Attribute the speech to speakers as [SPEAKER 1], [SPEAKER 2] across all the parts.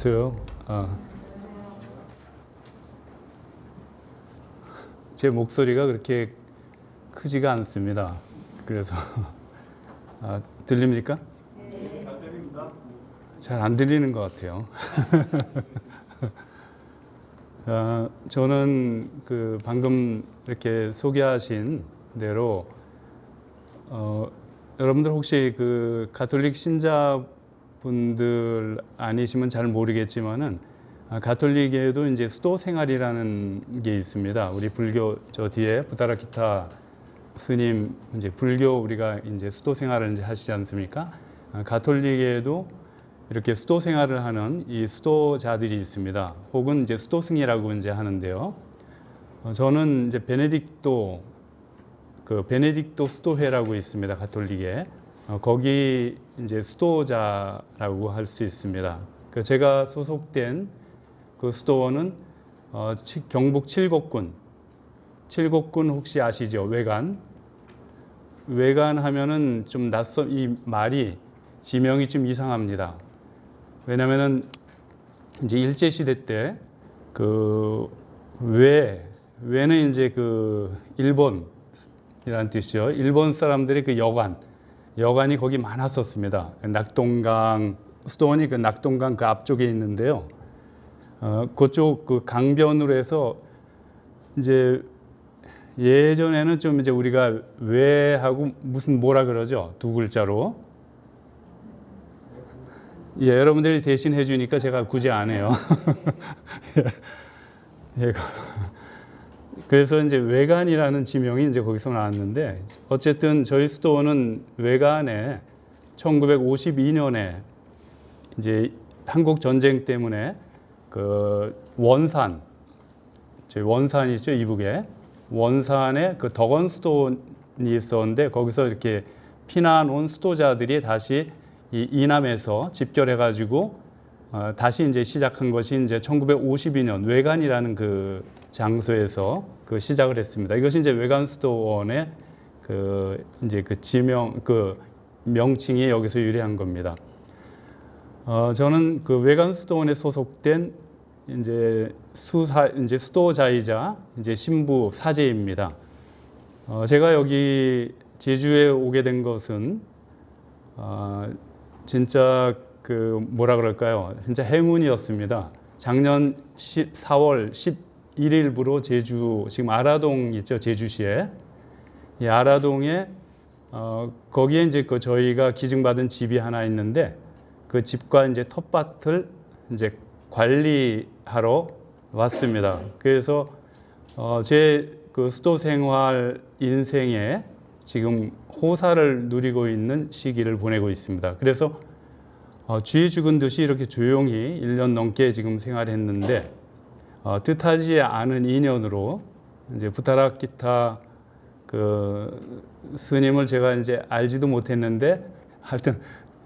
[SPEAKER 1] 안녕하세요. 제 목소리가 그렇게 크지가 않습니다. 그래서 들립니까?
[SPEAKER 2] 네. 잘 들립니다.
[SPEAKER 1] 잘 안 들리는 것 같아요. 저는 그 방금 이렇게 소개하신 대로 여러분들 혹시 그 가톨릭 신자분들 아니시면 잘 모르겠지만은 가톨릭에도 이제 수도 생활이라는 게 있습니다. 우리 불교 저 뒤에 부다라키타 스님 이제 불교 우리가 이제 수도 생활을 이제 하시지 않습니까? 가톨릭에도 이렇게 수도 생활을 하는 이 수도자들이 있습니다. 혹은 이제 수도승이라고 이제 하는데요. 저는 이제 베네딕토 수도회라고 있습니다. 가톨릭에. 거기 이제 수도자라고 할 수 있습니다. 제가 소속된 그 수도원은 경북 칠곡군 혹시 아시죠? 외관 하면은 좀 이 말이 지명이 좀 이상합니다. 왜냐면은 이제 일제 시대 때 그 외는 이제 그 일본이라는 뜻이요. 일본 사람들의 그 여관이 거기 많았었습니다. 낙동강 수도원이 그 낙동강 그 앞쪽에 있는데요. 그쪽 그 강변으로 해서 이제 예전에는 좀 이제 우리가 외하고 무슨 뭐라 그러죠? 두 글자로. 예, 여러분들이 대신 해주니까 제가 굳이 안 해요. 예, 그래서 이제 외관이라는 지명이 이제 거기서 나왔는데 어쨌든 저희 수도원은 외관에 1952년에 이제 한국 전쟁 때문에 그 저희 원산이 있죠, 이북에. 원산에 그 덕원 수도원이 있었는데 거기서 이렇게 피난 온 수도자들이 다시 이 이남에서 집결해가지고 다시 이제 시작한 것이 이제 1952년 외관이라는 그 장소에서 그 시작을 했습니다. 이것이 이제 외관 수도원의 그 이제 그 명칭이 여기서 유래한 겁니다. 저는 그 외관 수도원에 소속된 이제 수도자이자 이제 신부 사제입니다. 제가 여기 제주에 오게 된 것은 진짜 그 뭐라 그럴까요? 진짜 행운이었습니다. 작년 4월 11일부로 제주 지금 아라동 있죠, 제주시에. 이 아라동에 거기에 이제 그 저희가 기증받은 집이 하나 있는데 그 집과 이제 텃밭을 이제 관리하러 왔습니다. 그래서 제 그 수도 생활 인생에 지금 호사를 누리고 있는 시기를 보내고 있습니다. 그래서 쥐 죽은 듯이 이렇게 조용히 1년 넘게 지금 생활했는데 뜻하지 않은 인연으로 이제 부타라키타 그 스님을 제가 이제 알지도 못했는데 하여튼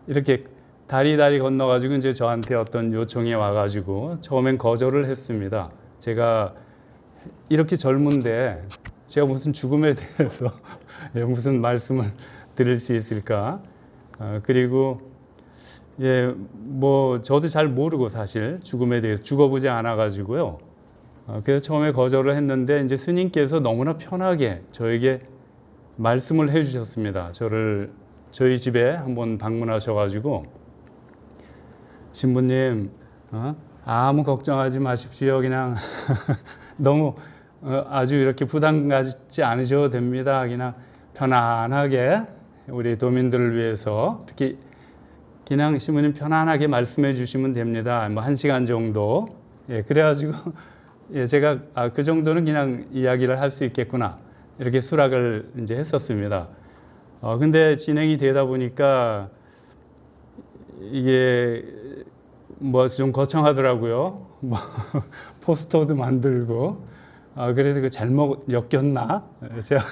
[SPEAKER 1] 이렇게 다리 건너가지고 이제 저한테 어떤 요청이 와가지고 처음엔 거절을 했습니다. 제가 이렇게 젊은데 제가 무슨 죽음에 대해서 무슨 말씀을 드릴 수 있을까? 그리고 예, 뭐 저도 잘 모르고 사실 죽음에 대해서 죽어보지 않아가지고요. 그래서 처음에 거절을 했는데 이제 스님께서 너무나 편하게 저에게 말씀을 해주셨습니다. 저희 집에 한번 방문하셔가지고 신부님 아무 걱정하지 마십시오. 그냥 너무 아주 이렇게 부담 가지지 않으셔도 됩니다. 그냥 편안하게 우리 도민들을 위해서 특히 그냥 신부님 편안하게 말씀해 주시면 됩니다. 뭐 1시간 정도. 예, 그래가지고 예, 제가 그 정도는 그냥 이야기를 할 수 있겠구나 이렇게 수락을 이제 했었습니다. 근데 진행이 되다 보니까 이게 뭐 좀 거창하더라고요. 뭐 포스터도 만들고 그래서 그 잘못 엮였나? 제가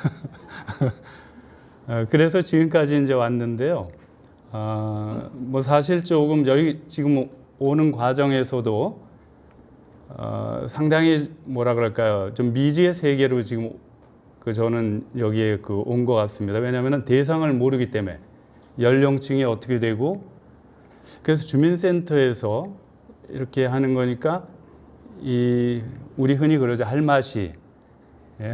[SPEAKER 1] 그래서 지금까지 이제 왔는데요. 뭐 사실 조금 여기 지금 오는 과정에서도 상당히 뭐라 그럴까요? 좀 미지의 세계로 지금 저는 여기에 온 것 같습니다. 왜냐하면 대상을 모르기 때문에 연령층이 어떻게 되고 그래서 주민센터에서 이렇게 하는 거니까 우리 흔히 그러죠. 할마시, 예.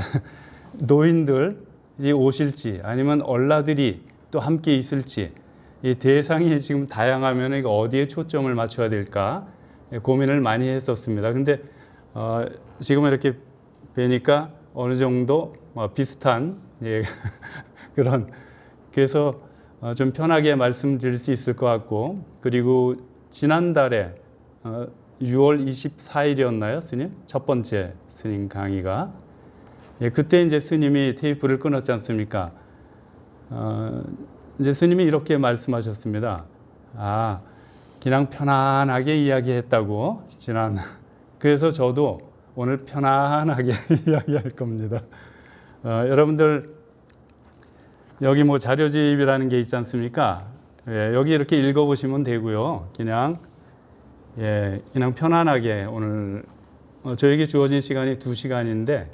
[SPEAKER 1] 노인들이 오실지 아니면 얼라들이 또 함께 있을지 이 대상이 지금 다양하면 이거 어디에 초점을 맞춰야 될까 고민을 많이 했었습니다. 근데 지금 이렇게 뵈니까 어느 정도 비슷한 예, 그런 그래서 좀 편하게 말씀드릴 수 있을 것 같고 그리고 지난달에 6월 24일이었나요, 스님? 첫 번째 스님 강의가 예, 그때 이제 스님이 테이프를 끊었지 않습니까? 이제 스님이 이렇게 말씀하셨습니다. 그냥 편안하게 이야기했다고 그래서 저도 오늘 편안하게 이야기할 겁니다. 여러분들 여기 뭐 자료집이라는 게 있지 않습니까? 예, 여기 이렇게 읽어보시면 되고요. 그냥 편안하게 오늘 저에게 주어진 시간이 2시간인데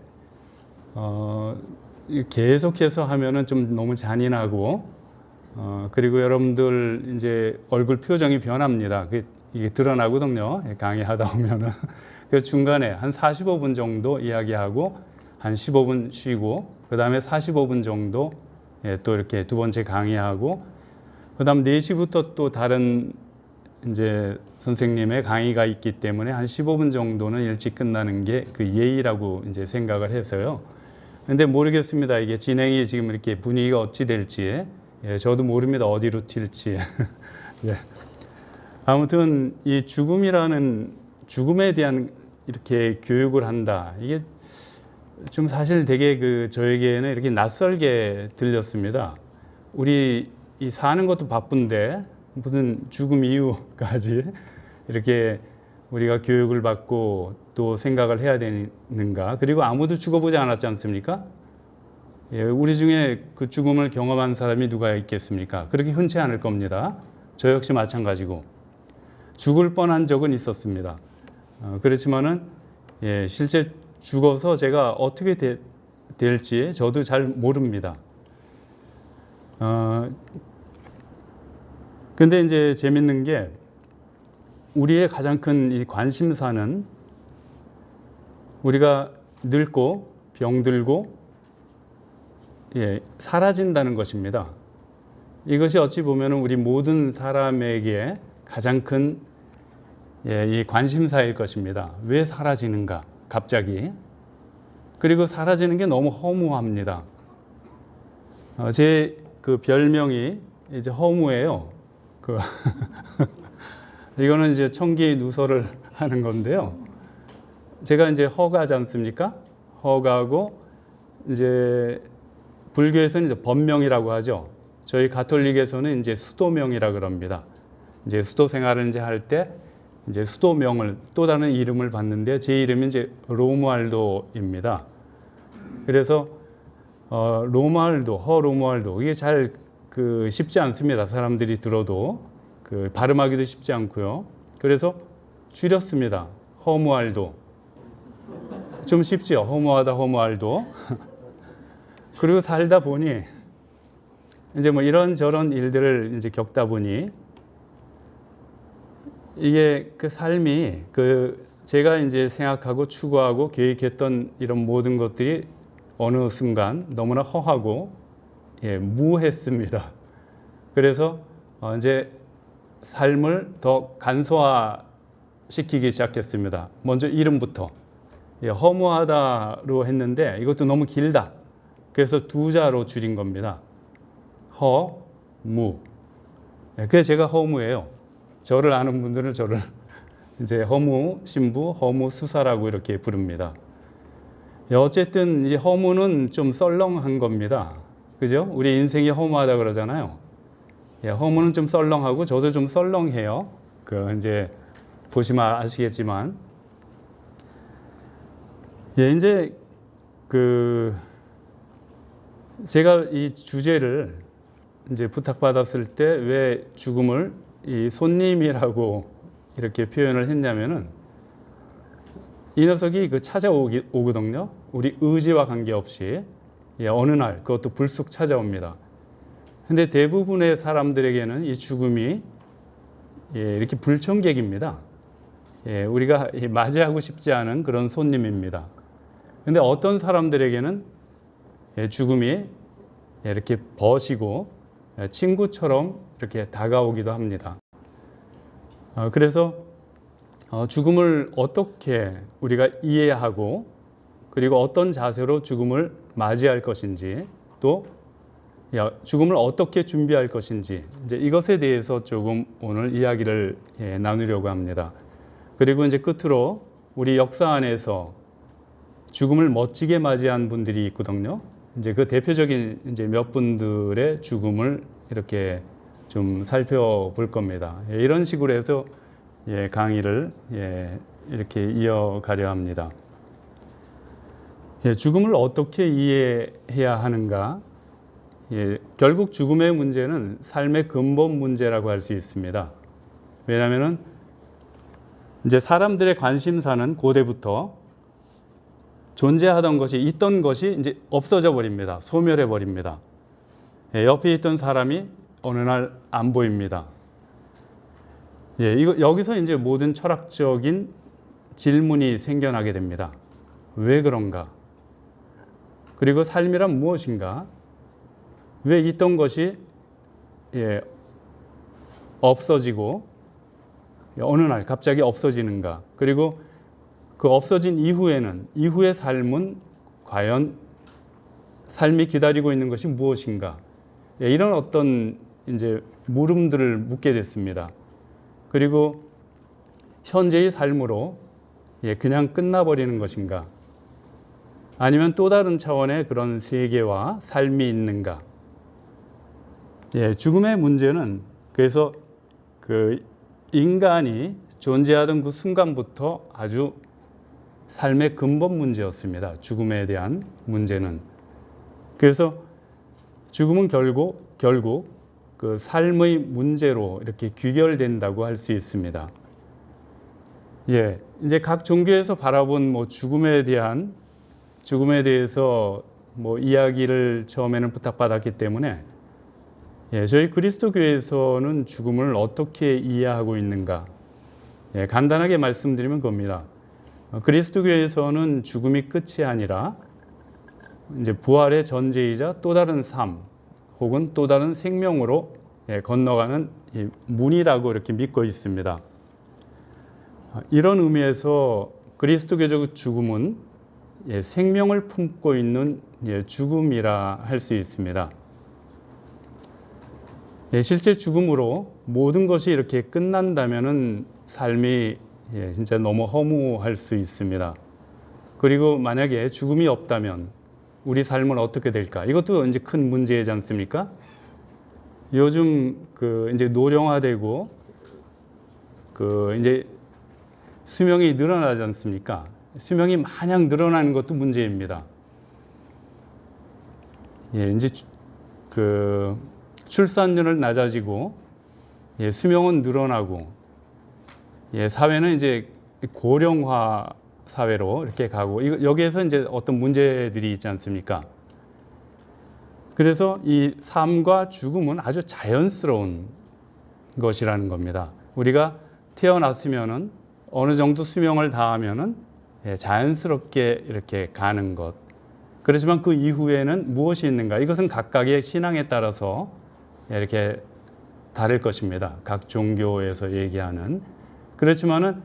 [SPEAKER 1] 계속해서 하면은 좀 너무 잔인하고 그리고 여러분들 이제 얼굴 표정이 변합니다. 이게 드러나거든요. 강의하다 보면은. 그 중간에 한 45분 정도 이야기하고 한 15분 쉬고 그 다음에 45분 정도 또 이렇게 두 번째 강의하고 그 다음 4시부터 또 다른 이제 선생님의 강의가 있기 때문에 한 15분 정도는 일찍 끝나는 게 그 예의라고 이제 생각을 해서요. 근데 모르겠습니다. 이게 진행이 지금 이렇게 분위기가 어찌 될지. 저도 모릅니다. 어디로 튈지. 예. 아무튼 이 죽음에 대한 이렇게 교육을 한다. 이게 좀 사실 되게 저에게는 이렇게 낯설게 들렸습니다. 우리 이 사는 것도 바쁜데 무슨 죽음 이후까지 이렇게 우리가 교육을 받고 또 생각을 해야 되는가. 그리고 아무도 죽어보지 않았지 않습니까? 예, 우리 중에 그 죽음을 경험한 사람이 누가 있겠습니까? 그렇게 흔치 않을 겁니다. 저 역시 마찬가지고 죽을 뻔한 적은 있었습니다. 그렇지만은 실제 죽어서 제가 어떻게 될지 저도 잘 모릅니다. 근데 이제 재밌는 게 우리의 가장 큰 이 관심사는 우리가 늙고 병들고 사라진다는 것입니다. 이것이 어찌 보면 우리 모든 사람에게 가장 큰 이 관심사일 것입니다. 왜 사라지는가? 갑자기. 그리고 사라지는 게 너무 허무합니다. 제 그 별명이 이제 허무예요. 이거는 이제 청기 누설을 하는 건데요. 제가 이제 허가지 않습니까? 허가고 이제 불교에서는 이제 법명이라고 하죠. 저희 가톨릭에서는 이제 수도명이라 그럽니다. 이제 수도 생활을 이제 할 때 이제 수도명을 또 다른 이름을 받는데 제 이름이 이제 로무알도입니다. 그래서 로무알도, 허로무알도 이게 잘 쉽지 않습니다. 사람들이 들어도 발음하기도 쉽지 않고요. 그래서 줄였습니다. 허무알도. 좀 쉽지요. 허무하다, 허무알도. 그리고 살다 보니 이제 뭐 이런저런 일들을 이제 겪다 보니 이게 그 삶이 제가 이제 생각하고 추구하고 계획했던 이런 모든 것들이 어느 순간 너무나 허하고 무했습니다. 그래서 이제 삶을 더 간소화시키기 시작했습니다. 먼저 이름부터 허무하다로 했는데 이것도 너무 길다. 그래서 2자로 줄인 겁니다. 허, 무. 그래서 제가 허무예요. 저를 아는 분들은 저를 이제 허무 신부, 허무 수사라고 이렇게 부릅니다. 어쨌든 이제 허무는 좀 썰렁한 겁니다. 그죠? 우리 인생이 허무하다 그러잖아요. 허무는 좀 썰렁하고 저도 좀 썰렁해요. 이제 보시면 아시겠지만, 이제 제가 이 주제를 이제 부탁받았을 때 왜 죽음을 이 손님이라고 이렇게 표현을 했냐면은 이 녀석이 찾아오거든요. 우리 의지와 관계없이 어느 날 그것도 불쑥 찾아옵니다. 근데 대부분의 사람들에게는 이 죽음이 이렇게 불청객입니다. 우리가 맞이하고 싶지 않은 그런 손님입니다. 근데 어떤 사람들에게는 죽음이 이렇게 버시고 친구처럼 이렇게 다가오기도 합니다. 그래서 죽음을 어떻게 우리가 이해하고 그리고 어떤 자세로 죽음을 맞이할 것인지 또 죽음을 어떻게 준비할 것인지 이제 이것에 대해서 조금 오늘 이야기를 나누려고 합니다. 그리고 이제 끝으로 우리 역사 안에서 죽음을 멋지게 맞이한 분들이 있거든요. 이제 그 대표적인 이제 몇 분들의 죽음을 이렇게 좀 살펴볼 겁니다. 이런 식으로 해서 강의를 이렇게 이어가려 합니다. 죽음을 어떻게 이해해야 하는가? 결국 죽음의 문제는 삶의 근본 문제라고 할 수 있습니다. 왜냐하면은 이제 사람들의 관심사는 고대부터 존재하던 것이 있던 것이 이제 없어져 버립니다. 소멸해 버립니다. 옆에 있던 사람이 어느 날 안 보입니다. 여기서 이제 모든 철학적인 질문이 생겨나게 됩니다. 왜 그런가? 그리고 삶이란 무엇인가? 왜 있던 것이 없어지고 어느 날 갑자기 없어지는가? 그리고 그 없어진 이후에는 이후의 삶은 과연 삶이 기다리고 있는 것이 무엇인가? 이런 어떤 이제 물음들을 묻게 됐습니다. 그리고 현재의 삶으로 그냥 끝나버리는 것인가? 아니면 또 다른 차원의 그런 세계와 삶이 있는가? 죽음의 문제는 그래서 그 인간이 존재하던 그 순간부터 아주 삶의 근본 문제였습니다. 죽음에 대한 문제는. 그래서 죽음은 결국 그 삶의 문제로 이렇게 귀결된다고 할 수 있습니다. 이제 각 종교에서 바라본 뭐 죽음에 대해서 뭐 이야기를 처음에는 부탁받았기 때문에 저희 그리스도교에서는 죽음을 어떻게 이해하고 있는가? 간단하게 말씀드리면 겁니다. 그리스도교에서는 죽음이 끝이 아니라 이제 부활의 전제이자 또 다른 삶 혹은 또 다른 생명으로 건너가는 문이라고 이렇게 믿고 있습니다. 이런 의미에서 그리스도교적 죽음은 생명을 품고 있는 죽음이라 할 수 있습니다. 실제 죽음으로 모든 것이 이렇게 끝난다면은 삶이 진짜 너무 허무할 수 있습니다. 그리고 만약에 죽음이 없다면 우리 삶은 어떻게 될까? 이것도 이제 큰 문제이지 않습니까? 요즘 그 이제 노령화되고 그 이제 수명이 늘어나지 않습니까? 수명이 마냥 늘어나는 것도 문제입니다. 이제 그 출산율은 낮아지고 수명은 늘어나고 사회는 이제 고령화 사회로 이렇게 가고 여기에서 이제 어떤 문제들이 있지 않습니까? 그래서 이 삶과 죽음은 아주 자연스러운 것이라는 겁니다. 우리가 태어났으면은 어느 정도 수명을 다하면은 자연스럽게 이렇게 가는 것. 그렇지만 그 이후에는 무엇이 있는가? 이것은 각각의 신앙에 따라서 이렇게 다를 것입니다. 각 종교에서 얘기하는. 그렇지만은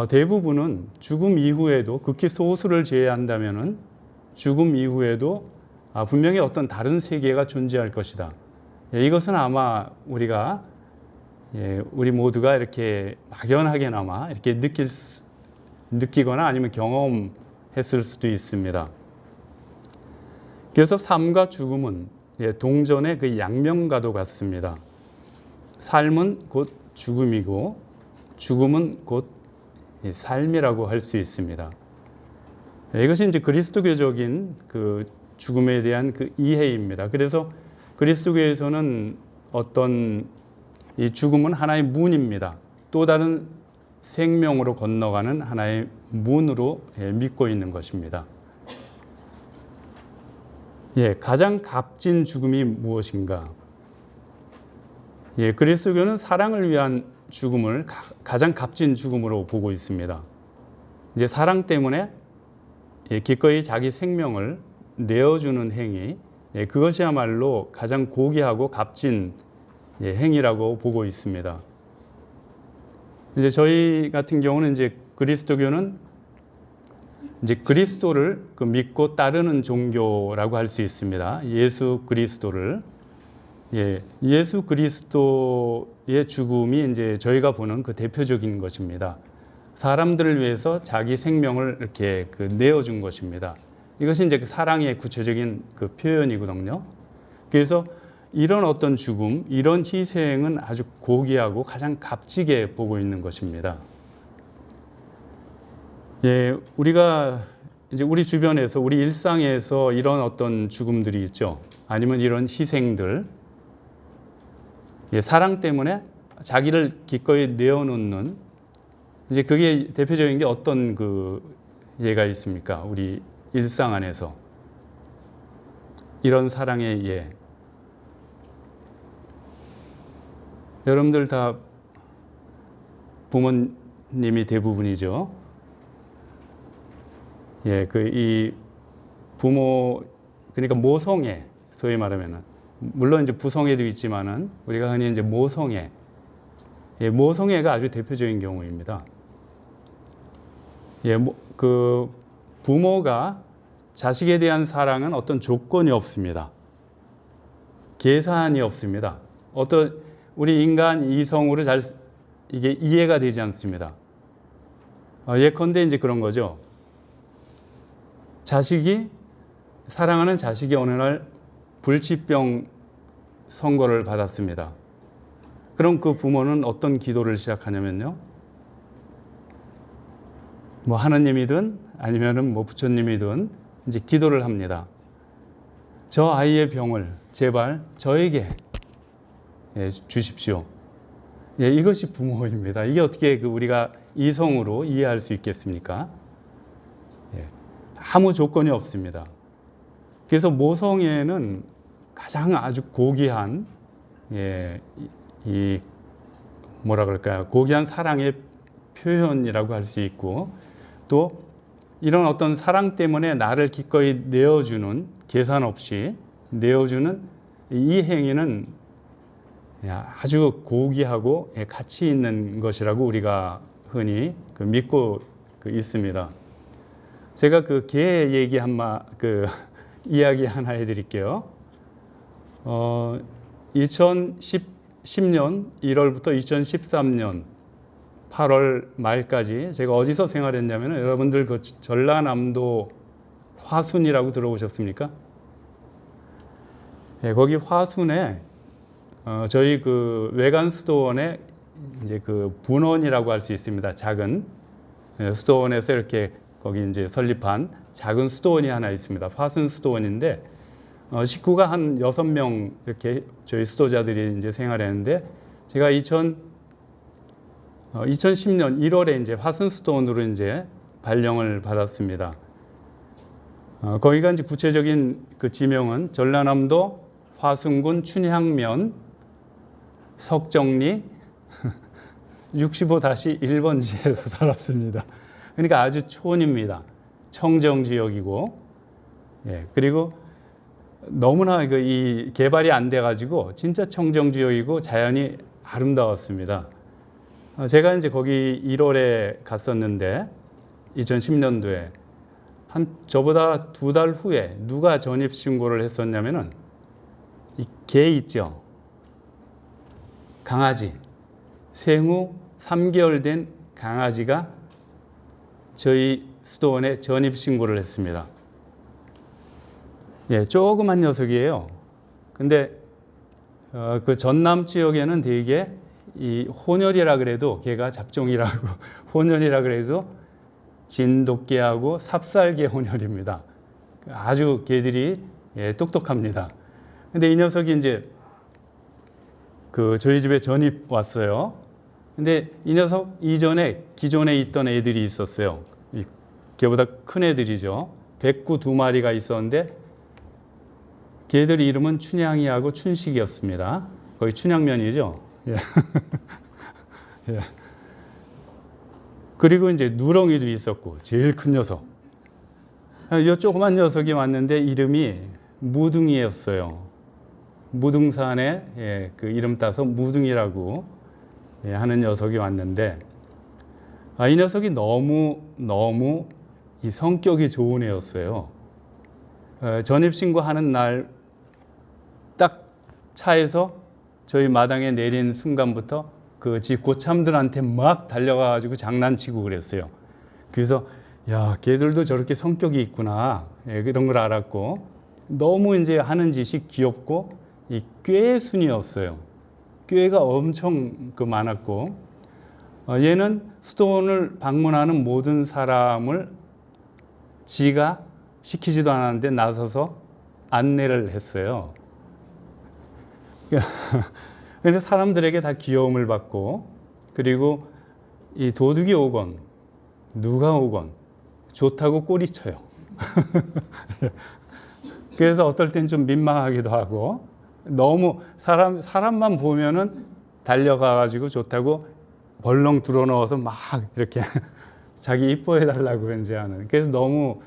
[SPEAKER 1] 대부분은 죽음 이후에도 극히 소수를 제외한다면은 죽음 이후에도 분명히 어떤 다른 세계가 존재할 것이다. 이것은 아마 우리 모두가 이렇게 막연하게나마 이렇게 느끼거나 아니면 경험했을 수도 있습니다. 그래서 삶과 죽음은 동전의 그 양면과도 같습니다. 삶은 곧 죽음이고 죽음은 곧 삶이라고 할 수 있습니다. 이것이 이제 그리스도교적인 그 죽음에 대한 그 이해입니다. 그래서 그리스도교에서는 어떤 이 죽음은 하나의 문입니다. 또 다른 생명으로 건너가는 하나의 문으로 믿고 있는 것입니다. 가장 값진 죽음이 무엇인가? 그리스도교는 사랑을 위한 죽음을 가장 값진 죽음으로 보고 있습니다. 이제 사랑 때문에 기꺼이 자기 생명을 내어주는 행위, 그것이야말로 가장 고귀하고 값진 행위라고 보고 있습니다. 이제 저희 같은 경우는 이제 그리스도교는 이제 그리스도를 믿고 따르는 종교라고 할 수 있습니다. 예수 그리스도를. 예수 그리스도의 죽음이 이제 저희가 보는 그 대표적인 것입니다. 사람들을 위해서 자기 생명을 이렇게 내어준 것입니다. 이것이 이제 그 사랑의 구체적인 그 표현이거든요. 그래서 이런 어떤 죽음, 이런 희생은 아주 고귀하고 가장 값지게 보고 있는 것입니다. 우리가 이제 우리 주변에서 우리 일상에서 이런 어떤 죽음들이 있죠. 아니면 이런 희생들, 사랑 때문에 자기를 기꺼이 내어놓는, 이제 그게 대표적인 게 어떤 그 예가 있습니까? 우리 일상 안에서 이런 사랑의 예. 여러분들 다 부모님이 대부분이죠. 이 부모, 그러니까 모성애, 소위 말하면은, 물론 이제 부성애도 있지만은 우리가 흔히 이제 모성애, 모성애가 아주 대표적인 경우입니다. 그 부모가 자식에 대한 사랑은 어떤 조건이 없습니다. 계산이 없습니다. 우리 인간 이성으로 이게 이해가 되지 않습니다. 예컨대 이제 그런 거죠. 사랑하는 자식이 어느 날 불치병 선고를 받았습니다. 그럼 그 부모는 어떤 기도를 시작하냐면요. 뭐 하느님이든 아니면은 뭐 부처님이든 이제 기도를 합니다. 저 아이의 병을 제발 저에게 주십시오. 이것이 부모입니다. 이게 어떻게 우리가 이성으로 이해할 수 있겠습니까? 아무 조건이 없습니다. 그래서 모성애는 가장 아주 고귀한 이 뭐라 그럴까요? 고귀한 사랑의 표현이라고 할 수 있고, 또 이런 어떤 사랑 때문에 나를 기꺼이 내어주는, 계산 없이 내어주는 이 행위는 아주 고귀하고 가치 있는 것이라고 우리가 흔히 믿고 있습니다. 제가 개 얘기 이야기 하나 해드릴게요. 2010년 1월부터 2013년 8월 말까지 제가 어디서 생활했냐면, 여러분들 전라남도 화순이라고 들어보셨습니까? 거기 화순에 저희 외관 수도원에 이제 분원이라고 할 수 있습니다. 작은 수도원에서 이렇게 거기 이제 설립한 작은 수도원이 하나 있습니다. 화순 수도원인데 식구가 한 6명 이렇게 저희 수도자들이 이제 생활했는데, 제가 2010년 1월에 이제 화순 수도원으로 이제 발령을 받았습니다. 거기가 이제 구체적인 지명은 전라남도 화순군 춘향면 석정리 65-1번지에서 살았습니다. 그러니까 아주 촌입니다. 청정 지역이고, 그리고 너무나 이 개발이 안 돼가지고 진짜 청정 지역이고 자연이 아름다웠습니다. 제가 이제 거기 1월에 갔었는데 2010년도에 저보다 2달 후에 누가 전입 신고를 했었냐면은 이 개 있죠. 강아지. 생후 3개월 된 강아지가 저희 수도원에 전입 신고를 했습니다. 조그만 녀석이에요. 근데 그 전남 지역에는 되게 이 혼혈이라 그래도, 개가 잡종이라고 혼혈이라 그래도 진돗개하고 삽살개 혼혈입니다. 아주 개들이 똑똑합니다. 근데 이 녀석이 이제 저희 집에 전입 왔어요. 근데 이 녀석 이전에 기존에 있던 애들이 있었어요. 걔보다 큰 애들이죠. 백구 2마리가 있었는데 걔들 이름은 춘향이하고 춘식이었습니다. 거기 춘향면이죠. 예. 그리고 이제 누렁이도 있었고 제일 큰 녀석. 이 조그만 녀석이 왔는데 이름이 무둥이였어요. 무등산에 예, 그 이름 따서 무둥이라고 예, 하는 녀석이 왔는데 이 녀석이 너무 이 성격이 좋은 애였어요. 전입신고하는 날 딱 차에서 저희 마당에 내린 순간부터 그 집 고참들한테 막 달려가가지고 장난치고 그랬어요. 그래서 야, 걔들도 저렇게 성격이 있구나. 예, 이런 걸 알았고 너무 이제 하는 짓이 귀엽고 이 꾀순이었어요. 꾀가 엄청 그 많았고 얘는 스톤을 방문하는 모든 사람을 지가 시키지도 않았는데 나서서 안내를 했어요. 그런데 사람들에게 다 귀여움을 받고 그리고 이 도둑이 오건 누가 오건 좋다고 꼬리쳐요. 그래서 어떨 땐 좀 민망하기도 하고 너무 사람만 보면은 달려가가지고 좋다고 벌렁 들어넣어서 막 이렇게 자기 이뻐해 달라고 이제 하는. 그래서 너무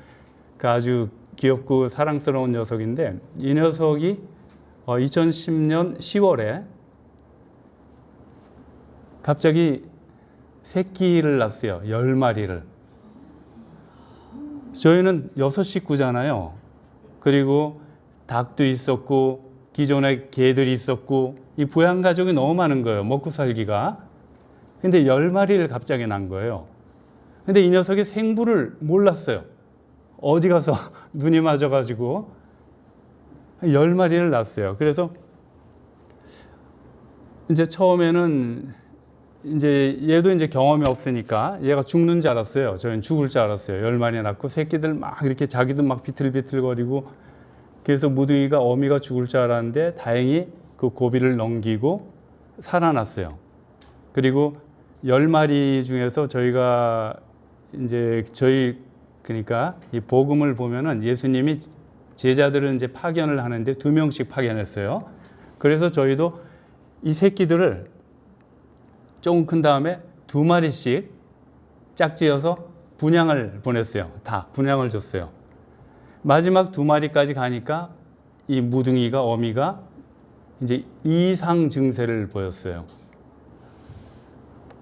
[SPEAKER 1] 그 아주 귀엽고 사랑스러운 녀석인데 이 녀석이 2010년 10월에 갑자기 새끼를 낳았어요. 10마리를. 저희는 6식구잖아요. 그리고 닭도 있었고 기존에 개들이 있었고 이 부양가족이 너무 많은 거예요. 먹고 살기가. 근데 10마리를 갑자기 낳은 거예요. 근데 이 녀석이 생부를 몰랐어요. 어디 가서 눈이 맞아가지고 10마리를 낳았어요. 그래서 이제 처음에는 이제 얘도 이제 경험이 없으니까 얘가 죽는 줄 알았어요. 저희는 죽을 줄 알았어요. 10마리 낳고 새끼들 막 이렇게 자기도 막 비틀비틀거리고 그래서 무둥이가 어미가 죽을 줄 알았는데 다행히 그 고비를 넘기고 살아났어요. 그리고 10마리 중에서 저희가 이제 그러니까 이 복음을 보면은 예수님이 제자들을 이제 파견을 하는데 2명씩 파견했어요. 그래서 저희도 이 새끼들을 조금 큰 다음에 2마리씩 짝지어서 분양을 보냈어요. 다 분양을 줬어요. 마지막 2마리까지 가니까 이 무둥이가 어미가 이제 이상 증세를 보였어요.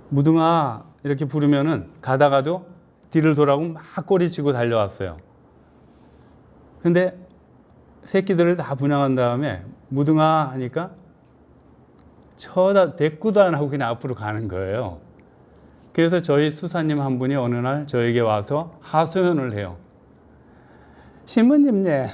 [SPEAKER 1] 무둥아 이렇게 부르면은 가다가도 뒤를 돌아보고 막 꼬리치고 달려왔어요. 근데 새끼들을 다 분양한 다음에 무둥아 하니까 대꾸도 안 하고 그냥 앞으로 가는 거예요. 그래서 저희 수사님 한 분이 어느 날 저에게 와서 하소연을 해요. 신부님네,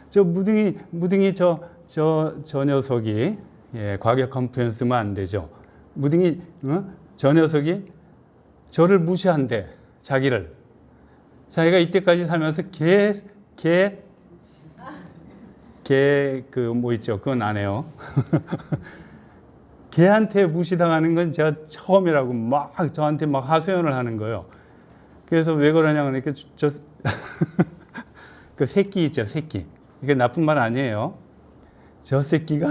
[SPEAKER 1] 저 무둥이 저 녀석이 예, 과격 컴플레인스면 안 되죠. 무둥이 저 녀석이 저를 무시한대. 자기가 이때까지 살면서 그 뭐 있죠. 그건 안 해요. 걔한테 무시당하는 건 제가 처음이라고 막 저한테 막 하소연을 하는 거예요. 그래서 왜 그러냐 그러니까 그 새끼 있죠, 새끼. 이게 나쁜 말 아니에요. 저 새끼가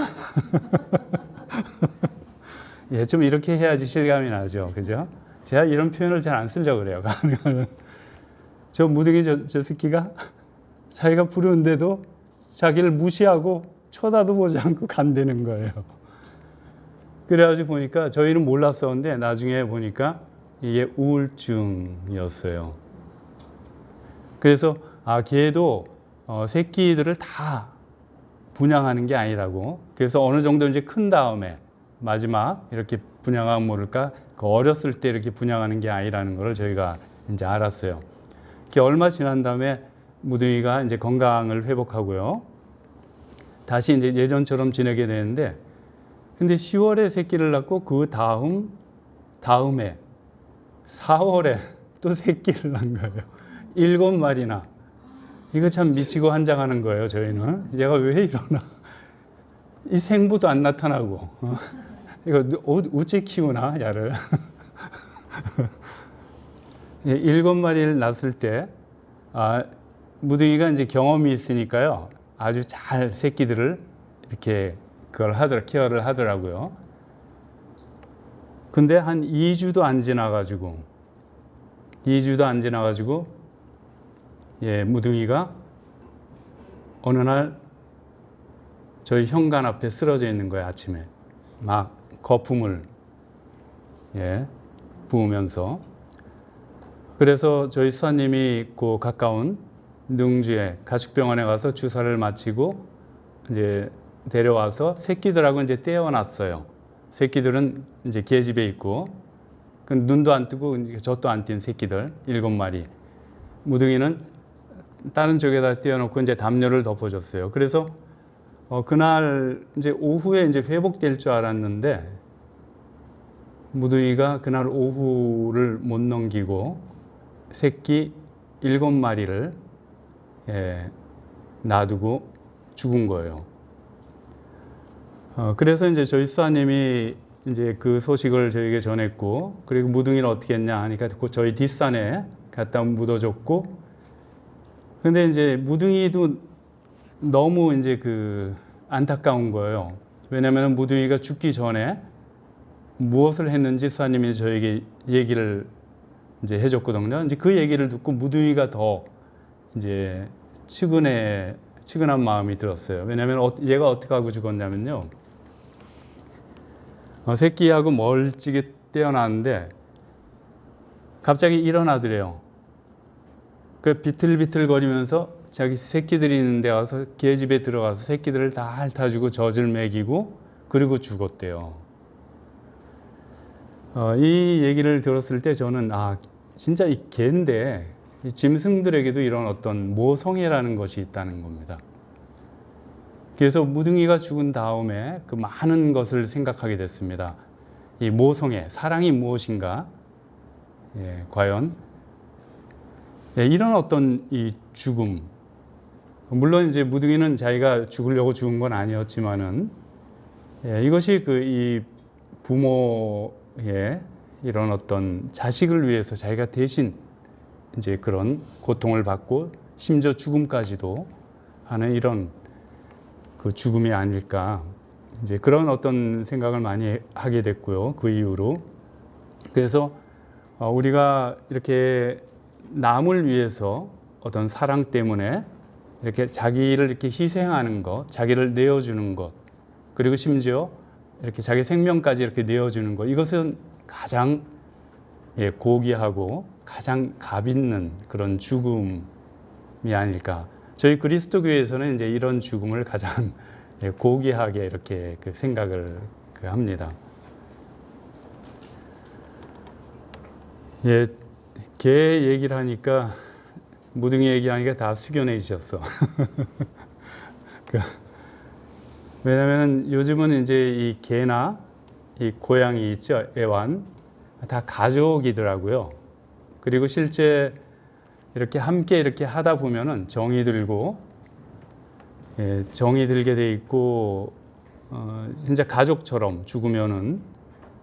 [SPEAKER 1] 예, 좀 이렇게 해야지 실감이 나죠, 그죠? 제가 이런 표현을 잘 안 쓰려고 그래요. 저 무등이 저 새끼가 자기가 부르는데도 자기를 무시하고 쳐다도 보지 않고 간다는 거예요. 그래가지고 보니까 저희는 몰랐었는데 나중에 보니까 이게 우울증이었어요. 그래서 걔도 새끼들을 다 분양하는 게 아니라고. 그래서 어느 정도 이제 큰 다음에 마지막 이렇게 분양하면 모를까 그 어렸을 때 이렇게 분양하는 게 아니라는 걸 저희가 이제 알았어요. 이렇게 얼마 지난 다음에 무둥이가 이제 건강을 회복하고요. 다시 이제 예전처럼 지내게 되는데, 근데 10월에 새끼를 낳고 그 다음에 4월에 또 새끼를 낳은 거예요. 7마리나. 이거 참 미치고 환장하는 거예요, 저희는. 얘가 왜 이러나. 이 생부도 안 나타나고. 이거 어째 키우나, 야를. 7마리를 낳았을 때, 무둥이가 이제 경험이 있으니까요. 아주 잘 새끼들을 이렇게 케어를 하더라고요. 근데 한 2주도 안 지나가지고 예, 무둥이가 어느 날 저희 현관 앞에 쓰러져 있는 거예요. 아침에 막 거품을 예, 부으면서. 그래서 저희 수사님이 그 가까운 능주에 가축병원에 가서 주사를 맞히고 이제 데려와서 새끼들하고 이제 떼어놨어요. 새끼들은 이제 계집에 있고, 그 눈도 안 뜨고 젖도 안 띈 새끼들 7마리. 무둥이는 다른 쪽에다 떼어놓고 이제 담요를 덮어줬어요. 그래서 그날 이제 오후에 이제 회복될 줄 알았는데 무둥이가 그날 오후를 못 넘기고 새끼 7마리를 예, 놔두고 죽은 거예요. 그래서 이제 저희 수사님이 이제 그 소식을 저에게 전했고, 그리고 무둥이를 어떻게 했냐 하니까 저희 뒷산에 갖다 묻어줬고, 근데 이제 무둥이도 너무 이제 그 안타까운 거예요. 왜냐하면 무둥이가 죽기 전에 무엇을 했는지 수사님이 저에게 얘기를 이제 해줬거든요. 이제 그 얘기를 듣고 무둥이가 더 이제 측은한 마음이 들었어요. 왜냐하면 얘가 어떻게 하고 죽었냐면요. 새끼하고 멀찍이 떼어놨는데 갑자기 일어나더래요. 그 비틀비틀거리면서 자기 새끼들이 있는 데 와서 계집에 들어가서 새끼들을 다 핥아주고 젖을 먹이고 그리고 죽었대요. 이 얘기를 들었을 때 저는 진짜 이 개인데 이 짐승들에게도 이런 어떤 모성애라는 것이 있다는 겁니다. 그래서 무둥이가 죽은 다음에 그 많은 것을 생각하게 됐습니다. 이 모성애, 사랑이 무엇인가? 예, 과연 이런 어떤 이 죽음, 물론 이제 무둥이는 자기가 죽으려고 죽은 건 아니었지만은 이것이 그 이 부모의 이런 어떤 자식을 위해서 자기가 대신 이제 그런 고통을 받고 심지어 죽음까지도 하는 이런 그 죽음이 아닐까, 이제 그런 어떤 생각을 많이 하게 됐고요. 그 이후로. 그래서 우리가 이렇게 남을 위해서 어떤 사랑 때문에 이렇게 자기를 이렇게 희생하는 것, 자기를 내어주는 것, 그리고 심지어 이렇게 자기 생명까지 이렇게 내어주는 것, 이것은 가장 고귀하고 가장 값 있는 그런 죽음이 아닐까. 저희 그리스도교에서는 이제 이런 죽음을 가장 고귀하게 이렇게 그 생각을 합니다. 예, 개 얘기를 하니까 무둥이 얘기하니까 다 숙연해지셨어. 왜냐하면 요즘은 이제 이 개나 이 고양이 있죠, 애완, 다 가족이더라고요. 그리고 실제 이렇게 함께 이렇게 하다 보면은 정이 들고, 정이 들게 돼 있고, 진짜 가족처럼 죽으면은.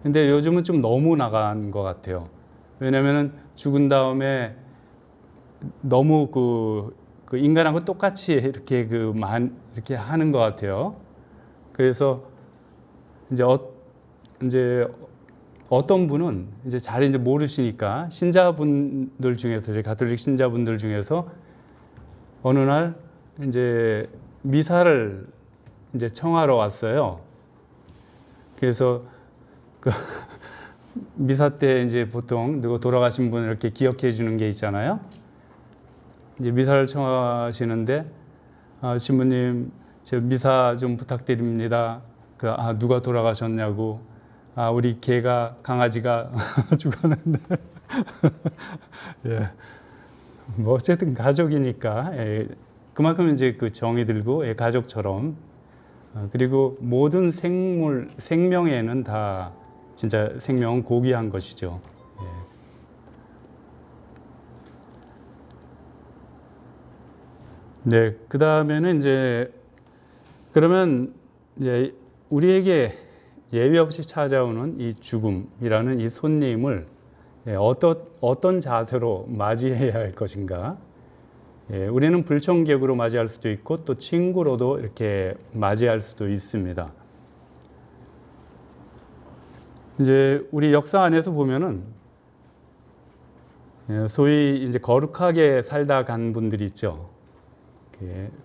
[SPEAKER 1] 근데 요즘은 좀 너무 나간 것 같아요. 왜냐면은 죽은 다음에 너무 그 인간하고 똑같이 이렇게 이렇게 하는 것 같아요. 그래서 이제 어떤 분은 이제 잘 이제 모르시니까 신자분들 중에서, 저희 가톨릭 신자분들 중에서 어느 날 이제 미사를 이제 청하러 왔어요. 그래서 그 미사 때 이제 보통 누구 돌아가신 분을 이렇게 기억해 주는 게 있잖아요. 이제 미사를 청하시는데, 신부님, 저 미사 좀 부탁드립니다. 누가 돌아가셨냐고. 우리 강아지가 죽었는데. 예. 뭐 어쨌든 가족이니까, 그만큼 이제 그 정이 들고, 가족처럼. 그리고 모든 생명에는 다 진짜 생명은 고귀한 것이죠. 네, 그 다음에는 이제 그러면 이제 우리에게 예외 없이 찾아오는 이 죽음이라는 이 손님을 어떤 자세로 맞이해야 할 것인가? 우리는 불청객으로 맞이할 수도 있고 또 친구로도 이렇게 맞이할 수도 있습니다. 이제 우리 역사 안에서 보면은 소위 이제 거룩하게 살다 간 분들이 있죠.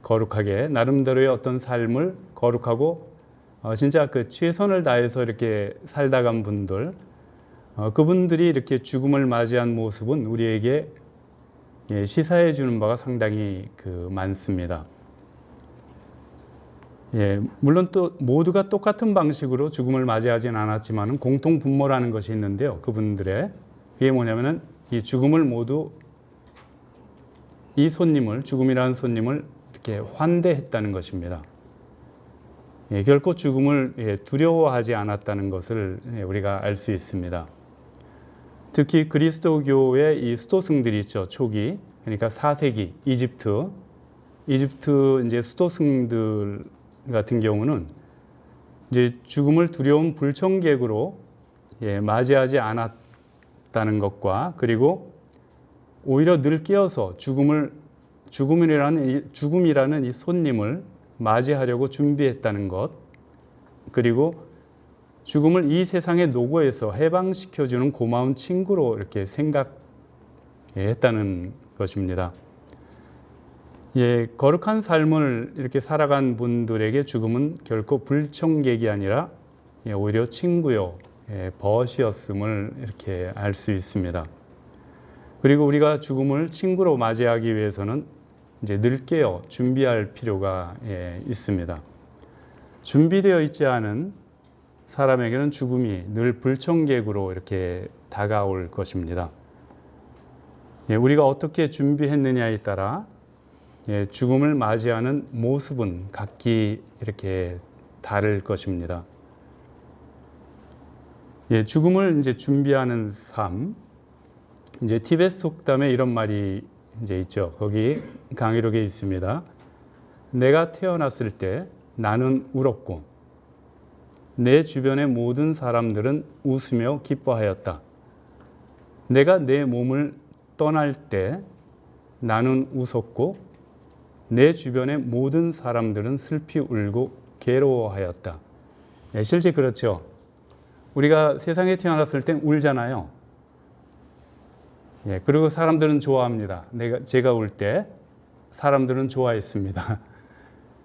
[SPEAKER 1] 거룩하게 나름대로의 어떤 삶을 거룩하고 진짜 그 최선을 다해서 이렇게 살다 간 분들, 그분들이 이렇게 죽음을 맞이한 모습은 우리에게 시사해 주는 바가 상당히 많습니다. 물론 또 모두가 똑같은 방식으로 죽음을 맞이하진 않았지만 공통 분모라는 것이 있는데요. 그분들의 그게 뭐냐면은 이 죽음을 모두 이 손님을 죽음이라는 손님을 이렇게 환대했다는 것입니다. 결코 죽음을 두려워하지 않았다는 것을 우리가 알 수 있습니다. 특히 그리스도교의 이 수도승들이 있죠. 초기 그러니까 4세기 이집트 이제 수도승들 같은 경우는 이제 죽음을 두려운 불청객으로 맞이하지 않았다는 것과 그리고 오히려 늘 깨어서 죽음이라는 이 손님을 맞이하려고 준비했다는 것, 그리고 죽음을 이 세상의 노고에서 해방시켜주는 고마운 친구로 이렇게 생각했다는 것입니다. 거룩한 삶을 이렇게 살아간 분들에게 죽음은 결코 불청객이 아니라 오히려 친구요, 벗이었음을 이렇게 알 수 있습니다. 그리고 우리가 죽음을 친구로 맞이하기 위해서는 이제 늘 깨어 준비할 필요가 있습니다. 준비되어 있지 않은 사람에게는 죽음이 늘 불청객으로 이렇게 다가올 것입니다. 우리가 어떻게 준비했느냐에 따라 죽음을 맞이하는 모습은 각기 이렇게 다를 것입니다. 죽음을 이제 준비하는 삶, 이제 티베트 속담에 이런 말이 이제 있죠. 거기 강의록에 있습니다. 내가 태어났을 때 나는 울었고 내 주변의 모든 사람들은 웃으며 기뻐하였다. 내가 내 몸을 떠날 때 나는 웃었고 내 주변의 모든 사람들은 슬피 울고 괴로워하였다. 실제 그렇죠. 우리가 세상에 태어났을 땐 울잖아요. 그리고 사람들은 좋아합니다. 제가 울 때 사람들은 좋아했습니다.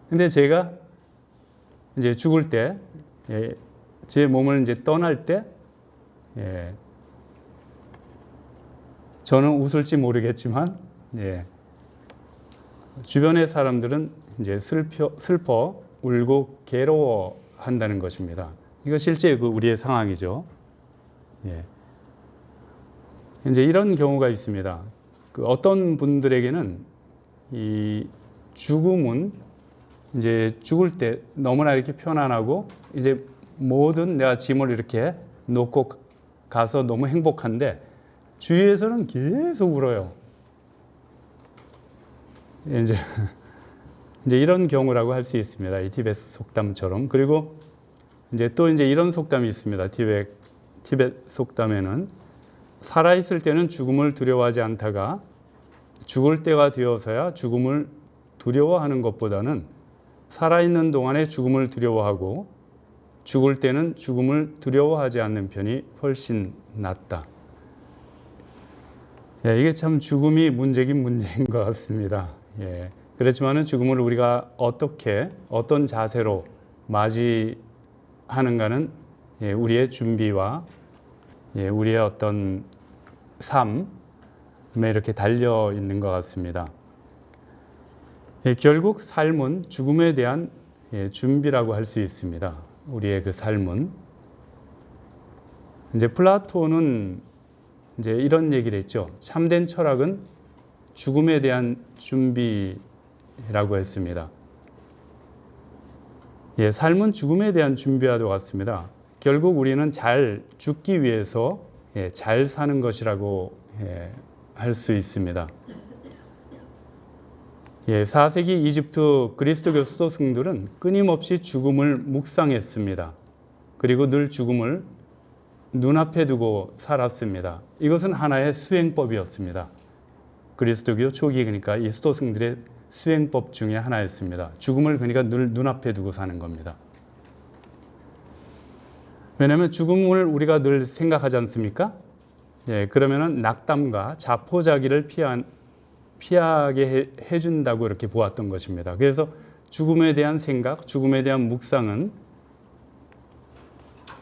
[SPEAKER 1] 근데 제가 이제 죽을 때, 제 몸을 이제 떠날 때, 저는 웃을지 모르겠지만, 주변의 사람들은 이제 슬퍼 울고 괴로워한다는 것입니다. 이거 실제 우리의 상황이죠. 이제 이런 경우가 있습니다. 어떤 분들에게는 이 죽음은 이제 죽을 때 너무나 이렇게 편안하고 이제 모든 내가 짐을 이렇게 놓고 가서 너무 행복한데 주위에서는 계속 울어요. 이제 이런 경우라고 할 수 있습니다. 이 티베트 속담처럼. 그리고 이제 또 이제 이런 속담이 있습니다. 티베트 속담에는 살아있을 때는 죽음을 두려워하지 않다가 죽을 때가 되어서야 죽음을 두려워하는 것보다는 살아있는 동안에 죽음을 두려워하고 죽을 때는 죽음을 두려워하지 않는 편이 훨씬 낫다. 이게 참 죽음이 문제긴 문제인 것 같습니다. 그렇지만은 죽음을 우리가 어떤 자세로 맞이하는가는 우리의 준비와 우리의 어떤 삶에 이렇게 달려 있는 것 같습니다. 결국 삶은 죽음에 대한 준비라고 할 수 있습니다. 우리의 그 삶은. 이제 플라톤은 이제 이런 얘기를 했죠. 참된 철학은 죽음에 대한 준비라고 했습니다. 삶은 죽음에 대한 준비와 같습니다. 결국 우리는 잘 죽기 위해서 잘 사는 것이라고 할 수 있습니다. 4세기 이집트 그리스도교 수도승들은 끊임없이 죽음을 묵상했습니다. 그리고 늘 죽음을 눈앞에 두고 살았습니다. 이것은 하나의 수행법이었습니다. 그리스도교 초기 그러니까 이 수도승들의 수행법 중에 하나였습니다. 죽음을 그러니까 늘 눈앞에 두고 사는 겁니다. 왜냐하면 죽음을 우리가 늘 생각하지 않습니까? 예, 그러면은 낙담과 자포자기를 피하게 해준다고 이렇게 보았던 것입니다. 그래서 죽음에 대한 생각, 죽음에 대한 묵상은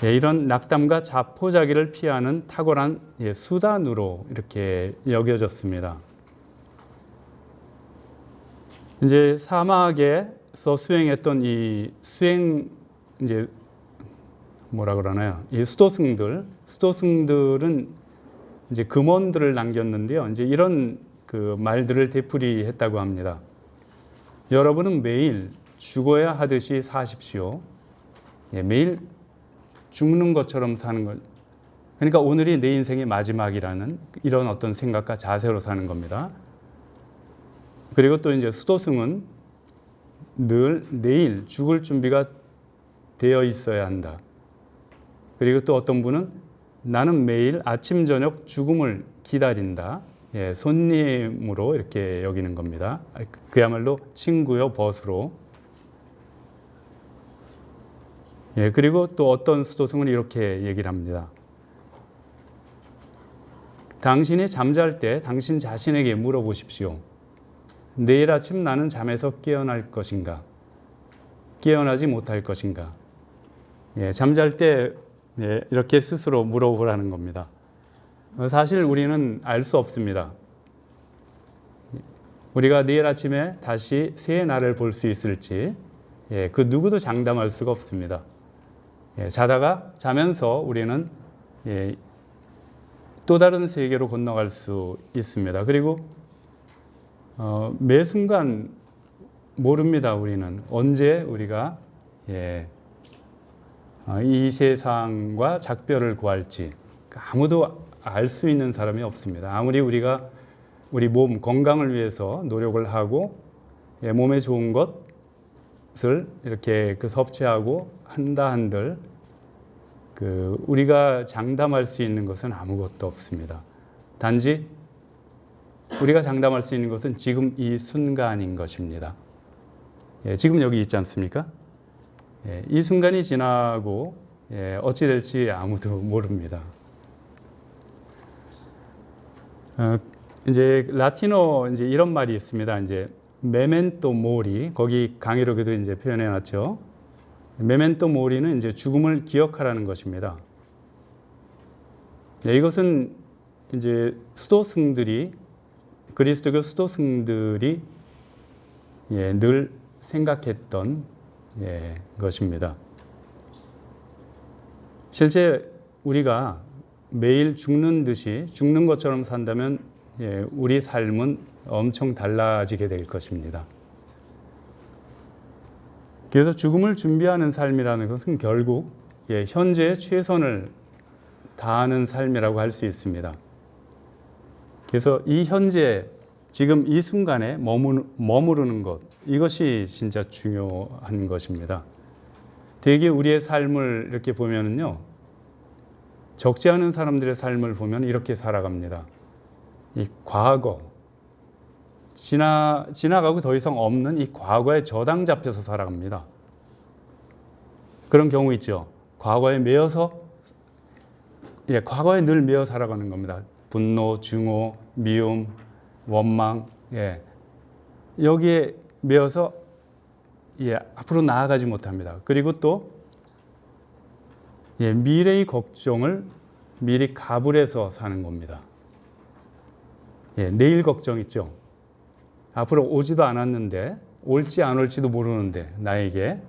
[SPEAKER 1] 예, 이런 낙담과 자포자기를 피하는 탁월한 예, 수단으로 이렇게 여겨졌습니다. 이제 사막에서 수행했던 이 수행 이제 뭐라 그러나요? 이 수도승들은 이제 금원들을 남겼는데요. 이제 이런 그 말들을 되풀이했다고 합니다. 여러분은 매일 죽어야 하듯이 사십시오. 예, 매일 죽는 것처럼 사는 것. 그러니까 오늘이 내 인생의 마지막이라는 이런 어떤 생각과 자세로 사는 겁니다. 그리고 또 이제 수도승은 늘 내일 죽을 준비가 되어 있어야 한다. 그리고 또 어떤 분은 나는 매일 아침 저녁 죽음을 기다린다. 예, 손님으로 이렇게 여기는 겁니다. 그야말로 친구요 벗으로. 예, 그리고 또 어떤 수도승은 이렇게 얘기를 합니다. 당신이 잠잘 때 당신 자신에게 물어보십시오. 내일 아침 나는 잠에서 깨어날 것인가? 깨어나지 못할 것인가? 예, 잠잘 때 예, 이렇게 스스로 물어보라는 겁니다. 사실 우리는 알 수 없습니다. 우리가 내일 아침에 다시 새 날을 볼 수 있을지 예, 그 누구도 장담할 수가 없습니다. 예, 자면서 우리는 예, 또 다른 세계로 건너갈 수 있습니다. 그리고 매 순간 모릅니다. 우리는 언제 우리가 예, 이 세상과 작별을 구할지 아무도 알 수 있는 사람이 없습니다. 아무리 우리가 우리 몸 건강을 위해서 노력을 하고 예, 몸에 좋은 것을 이렇게 섭취하고 한다 한들 우리가 장담할 수 있는 것은 아무것도 없습니다. 단지 우리가 장담할 수 있는 것은 지금 이 순간인 것입니다. 예, 지금 여기 있지 않습니까? 예, 이 순간이 지나고 예, 어찌 될지 아무도 모릅니다. 이제 라틴어 이제 이런 말이 있습니다. 이제 메멘토 모리 거기 강의록에도 이제 표현해 놨죠. 메멘토 모리는 이제 죽음을 기억하라는 것입니다. 네, 이것은 이제 그리스도교 수도승들이 예, 늘 생각했던 예, 것입니다. 실제 우리가 매일 죽는 듯이 죽는 것처럼 산다면 예, 우리 삶은 엄청 달라지게 될 것입니다. 그래서 죽음을 준비하는 삶이라는 것은 결국 예, 현재의 최선을 다하는 삶이라고 할 수 있습니다. 그래서 이 현재 지금 이 순간에 머무르는 것 이것이 진짜 중요한 것입니다. 대개 우리의 삶을 이렇게 보면은요, 적지 않은 사람들의 삶을 보면 이렇게 살아갑니다. 이 과거, 지나가고 더 이상 없는 이 과거에 저당 잡혀서 살아갑니다. 그런 경우 있죠. 과거에 늘 매여 살아가는 겁니다. 분노, 증오, 미움, 원망, 예. 여기에 매여서 예, 앞으로 나아가지 못합니다. 그리고 또 예, 미래의 걱정을 미리 가불해서 사는 겁니다. 예, 내일 걱정 있죠. 앞으로 오지도 않았는데 올지 안 올지도 모르는데 나에게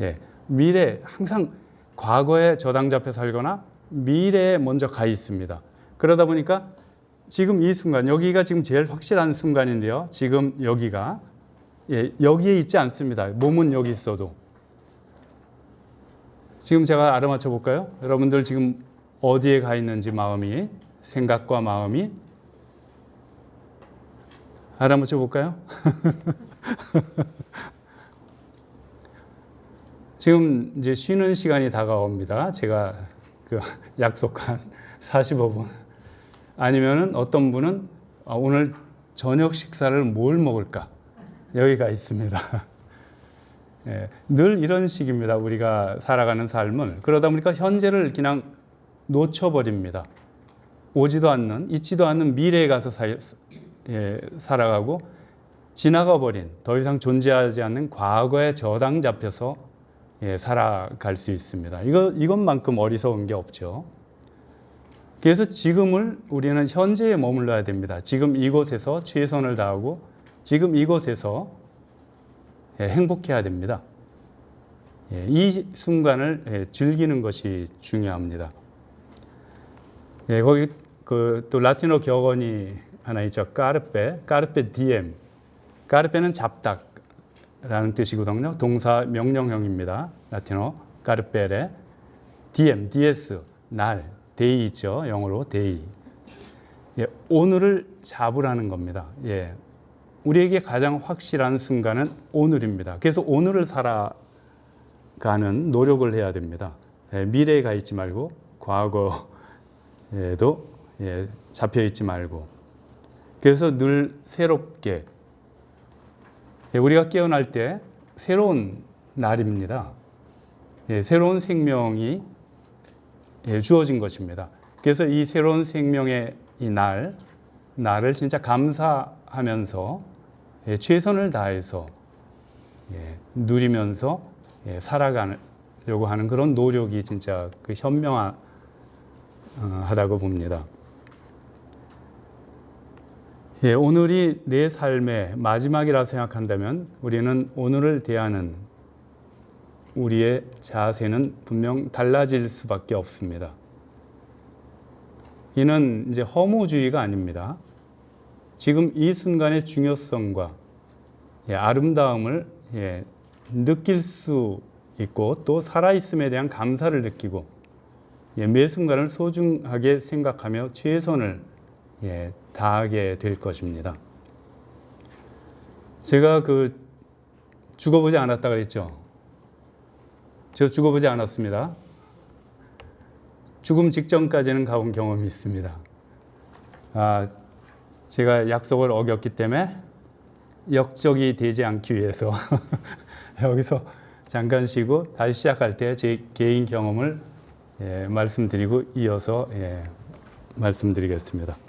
[SPEAKER 1] 예, 미래 항상 과거에 저당 잡혀 살거나 미래에 먼저 가 있습니다. 그러다 보니까 지금 이 순간 여기가 지금 제일 확실한 순간인데요. 지금 여기가 예, 여기에 있지 않습니다. 몸은 여기 있어도. 지금 제가 알아맞혀 볼까요? 여러분들 지금 어디에 가 있는지 마음이, 생각과 마음이 알아맞혀 볼까요? 지금 이제 쉬는 시간이 다가옵니다. 제가 약속한 45분. 아니면은 어떤 분은 오늘 저녁 식사를 뭘 먹을까? 여기가 있습니다. 늘 이런 식입니다. 우리가 살아가는 삶은. 그러다 보니까 현재를 그냥 놓쳐버립니다. 오지도 않는, 있지도 않는 미래에 가서 살아가고 지나가 버린, 더 이상 존재하지 않는 과거에 저당 잡혀서 살아갈 수 있습니다. 이것만큼 어리석은 게 없죠. 그래서 지금을 우리는 현재에 머물러야 됩니다. 지금 이곳에서 최선을 다하고 지금 이곳에서 행복해야 됩니다. 이 순간을 즐기는 것이 중요합니다. 거기 또 라틴어 격언이 하나 있죠. 까르페 디엠. 까르페는 잡다라는 뜻이거든요. 동사 명령형입니다. 라틴어 까르페레. 디엠, 디에스, 날, 데이 있죠. 영어로 데이. 오늘을 잡으라는 겁니다. 우리에게 가장 확실한 순간은 오늘입니다. 그래서 오늘을 살아가는 노력을 해야 됩니다. 미래에 가 있지 말고 과거에도 잡혀 있지 말고. 그래서 늘 새롭게 우리가 깨어날 때 새로운 날입니다. 새로운 생명이 주어진 것입니다. 그래서 이 새로운 생명의 이 날을 진짜 감사하면서 최선을 다해서 누리면서 살아가려고 하는 그런 노력이 진짜 현명하다고 봅니다. 오늘이 내 삶의 마지막이라 생각한다면 우리는 오늘을 대하는 우리의 자세는 분명 달라질 수밖에 없습니다. 이는 이제 허무주의가 아닙니다. 지금 이 순간의 중요성과 아름다움을 느낄 수 있고 또 살아있음에 대한 감사를 느끼고 매 순간을 소중하게 생각하며 최선을 다하게 될 것입니다. 제가 죽어보지 않았다 그랬죠. 제가 죽어보지 않았습니다. 죽음 직전까지는 가본 경험이 있습니다. 제가 약속을 어겼기 때문에 역적이 되지 않기 위해서 여기서 잠깐 쉬고 다시 시작할 때 제 개인 경험을 말씀드리고 이어서 말씀드리겠습니다.